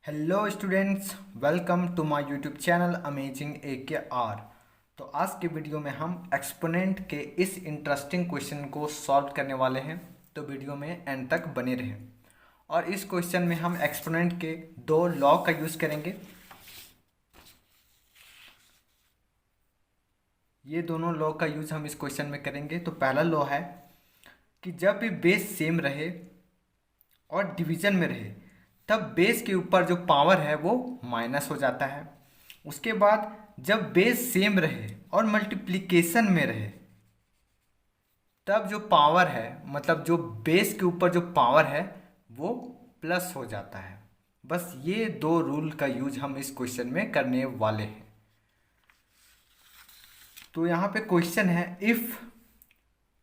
Hello students, welcome to my YouTube channel amazing AKR। तो आज के वीडियो में हम एक्सपोनेंट के इस इंटरेस्टिंग क्वेश्चन को सॉल्व करने वाले हैं। तो वीडियो में एंड तक बने रहें। और इस क्वेश्चन में हम एक्सपोनेंट के दो लॉ का यूज़ करेंगे। ये दोनों लॉ का यूज़ हम इस क्वेश्चन में करेंगे। तो पहला लॉ है कि जब भी बेस सेम रहे और डिवीजन में रहे तब बेस के ऊपर जो पावर है वो माइनस हो जाता है। उसके बाद जब बेस सेम रहे और मल्टीप्लिकेशन में रहे तब जो पावर है, मतलब जो बेस के ऊपर जो पावर है वो प्लस हो जाता है। बस ये दो रूल का यूज हम इस क्वेश्चन में करने वाले हैं। तो यहाँ पे क्वेश्चन है, इफ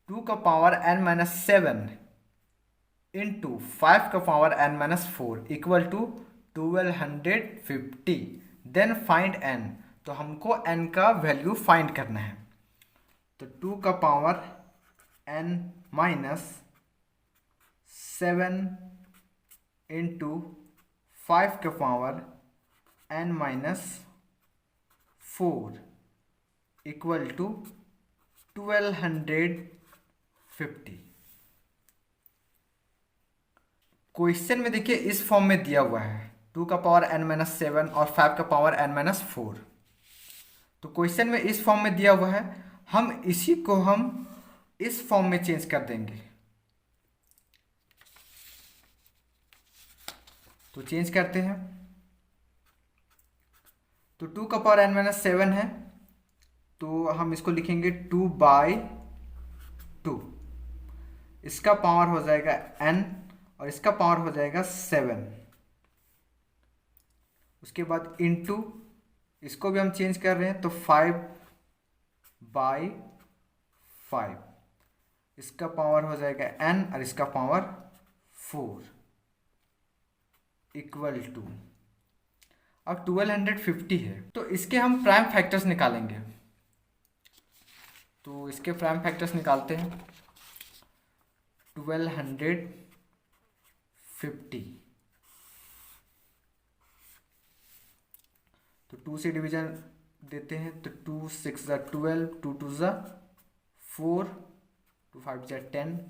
2 का पावर n-7 इंटू 5 का power n-4 equal to 1250 then find n। तो हमको n का वैल्यू फाइंड करना है। तो 2 का पावर n-7 इंटू 5 का power n-4 equal to 1250। Question में देखिए इस फॉर्म में दिया हुआ है 2 का पावर n-7 और 5 का पावर n-4। तो क्वेश्चन में इस फॉर्म में दिया हुआ है, हम इसी को हम इस फॉर्म में चेंज कर देंगे। तो चेंज करते हैं। तो 2 का पावर n-7 है तो हम इसको लिखेंगे 2/2। इसका पावर हो जाएगा n और इसका पावर हो जाएगा 7। उसके बाद इनटू इसको भी हम चेंज कर रहे हैं तो 5/5। इसका पावर हो जाएगा n और इसका पावर 4 इक्वल टू, अब 1250 है तो इसके हम प्राइम फैक्टर्स निकालेंगे। तो इसके प्राइम फैक्टर्स निकालते हैं। 1250 तो 2 से डिवीजन देते हैं तो 2 6 ज़ा 12, 2 2 ज़ा 4, 2 5 ज़ा 10।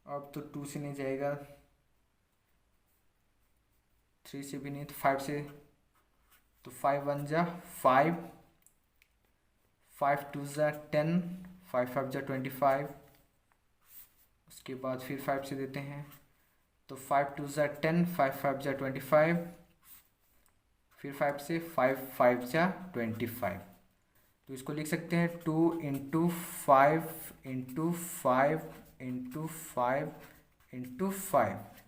अब तो 2 से नहीं जाएगा, 3 से भी नहीं, तो 5 से, तो 5 1 ज़ा 5, 5 2 ज़ा 10, 5 5 ज़ा 25। उसके बाद फिर 5 से देते हैं तो 5 2 ज़ा 10, 5 5 ज़ा 25। फिर 5 से 5 5 ज़ा 25। तो इसको लिख सकते हैं 2 इंटू 5 इंटू 5 इंटू 5 इंटू 5।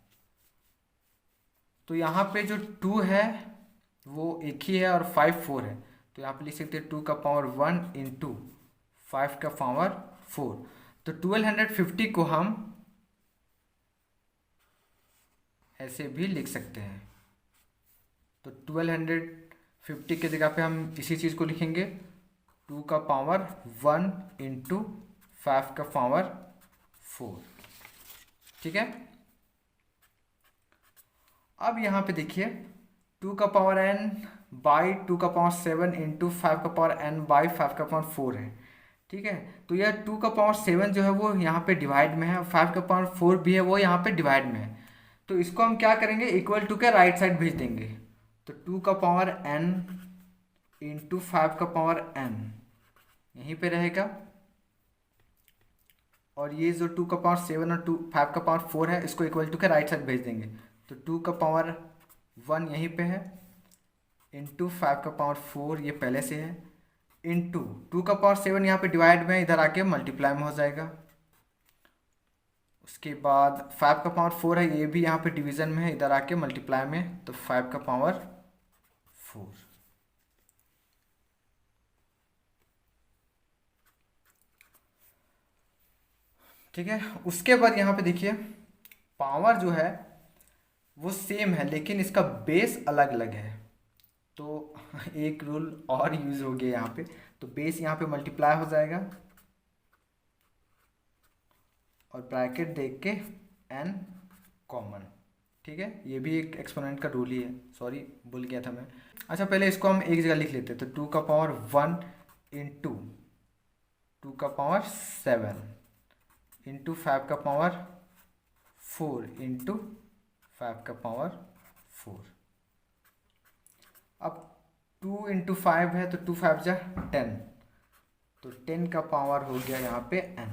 तो यहाँ पे जो 2 है वो एक ही है और 5 4 है। तो यहाँ पे लिख सकते हैं 2 का पावर 1 इंटू 5 का पावर 4। तो 1250 को हम ऐसे भी लिख सकते हैं। तो 1250 की जगह पे हम इसी चीज़ को लिखेंगे 2 का पावर 1 इंटू 5 का पावर 4। ठीक है। अब यहाँ पे देखिए 2 का पावर n बाई 2 का पावर 7 इंटू 5 का पावर n बाई 5 का पावर 4 है। ठीक है। तो यह 2 का पावर 7 जो है वो यहाँ पे डिवाइड में है और 5 का पावर 4 भी है वो यहाँ पे डिवाइड में है। तो इसको हम क्या करेंगे, इक्वल टू के राइट साइड भेज देंगे। तो 2 का पावर n इंटू 5 का पावर n यहीं पे रहेगा और ये जो 2 का पावर 7 और 5 का पावर 4 है इसको इक्वल टू के राइट साइड भेज देंगे। तो 2 का पावर 1 यहीं पे है इंटू 5 का पावर 4 ये पहले से है इंटू 2 का पावर 7 यहाँ पे डिवाइड में, इधर आके मल्टीप्लाई में हो जाएगा। उसके बाद 5 का पावर 4 है ये भी यहाँ पे डिवीजन में है, इधर आके मल्टीप्लाई में, तो 5 का पावर 4। ठीक है। उसके बाद यहाँ पे देखिए पावर जो है वो सेम है लेकिन इसका बेस अलग अलग है। तो एक रूल और यूज हो गया यहाँ पे। तो बेस यहाँ पे मल्टीप्लाई हो जाएगा और ब्रैकेट देख के n कॉमन। ठीक है, ये भी एक एक्सपोनेंट का रूल ही है, सॉरी भूल गया था मैं। अच्छा पहले इसको हम एक जगह लिख लेते हैं, तो 2 का पावर 1 इंटू 2 का पावर 7 इंटू 5 का पावर 4 इंटू 5 का पावर 4। अब 2 इंटू 5 है तो 2 5 जा 10, तो 10 का पावर हो गया यहाँ पे n।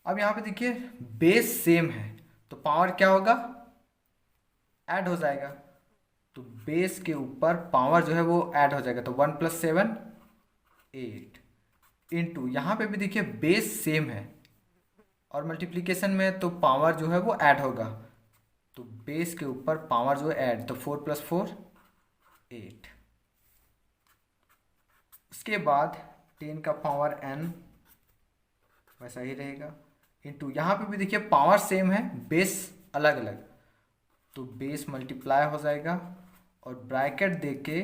अब यहाँ पे देखिए बेस सेम है तो पावर क्या होगा, ऐड हो जाएगा, तो बेस के ऊपर पावर जो है वो ऐड हो जाएगा, तो 1 + 7 8 इंटू यहाँ पे भी देखिए बेस सेम है और मल्टीप्लिकेशन में तो पावर जो है वो ऐड होगा, तो बेस के ऊपर पावर जो है ऐड, तो 4 + 4 8। उसके बाद 10 का पावर n वैसा ही रहेगा, इंटू यहाँ पे भी देखिए पावर सेम है, बेस अलग अलग, तो बेस मल्टीप्लाई हो जाएगा और ब्रैकेट देके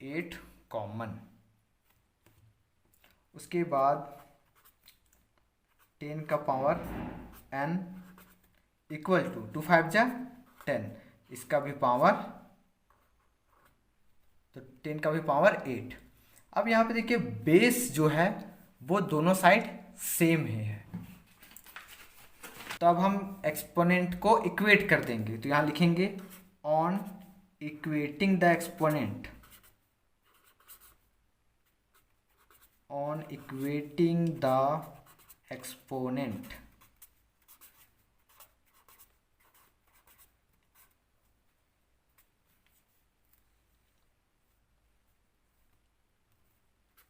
8 कॉमन। उसके बाद 10 का पावर n इक्वल टू 2 5 जा 10, इसका भी पावर, तो 10 का भी पावर 8। अब यहाँ पे देखिए बेस जो है वो दोनों साइड सेम ही है, तो अब हम एक्सपोनेंट को इक्वेट कर देंगे, तो यहाँ लिखेंगे on equating the exponent, on equating the exponent,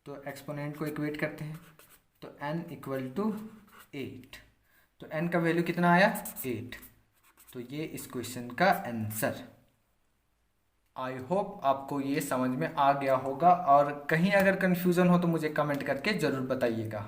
तो एक्सपोनेंट को इक्वेट करते हैं, तो n = 8, तो n का वैल्यू कितना आया 8, तो ये इस क्वेश्चन का आंसर। आई होप आपको ये समझ में आ गया होगा, और कहीं अगर कन्फ्यूज़न हो तो मुझे कमेंट करके ज़रूर बताइएगा।